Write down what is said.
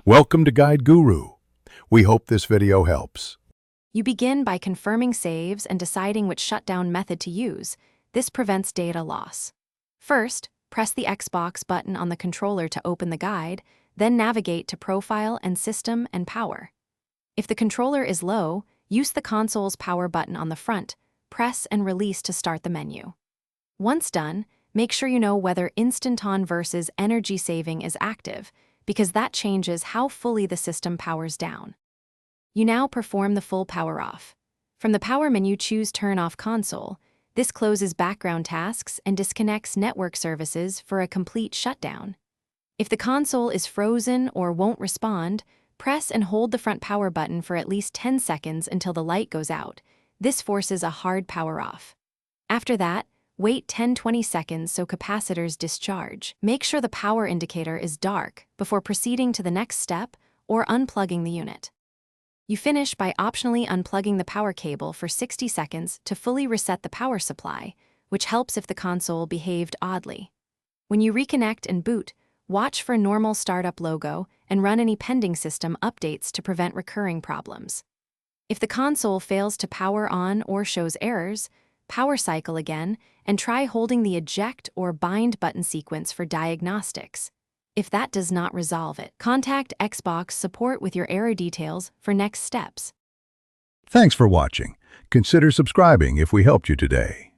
Welcome to Guide Guru. We hope this video helps. You begin by confirming saves and deciding which shutdown method to use. This prevents data loss. First, press the Xbox button on the controller to open the guide, then navigate to Profile and System and Power. If the controller is low, use the console's power button on the front, press and release to start the menu. Once done, make sure you know whether Instant On versus Energy Saving is active, because that changes how fully the system powers down. You now perform the full power off. From the power menu, choose Turn Off Console. This closes background tasks and disconnects network services for a complete shutdown. If the console is frozen or won't respond, press and hold the front power button for at least 10 seconds until the light goes out. This forces a hard power off. After that, wait 10-20 seconds so capacitors discharge. Make sure the power indicator is dark before proceeding to the next step or unplugging the unit. You finish by optionally unplugging the power cable for 60 seconds to fully reset the power supply, which helps if the console behaved oddly. When you reconnect and boot, watch for normal startup logo and run any pending system updates to prevent recurring problems. If the console fails to power on or shows errors, power cycle again and try holding the eject or bind button sequence for diagnostics. If that does not resolve it, contact Xbox support with your error details for next steps. Thanks for watching. Consider subscribing if we helped you today.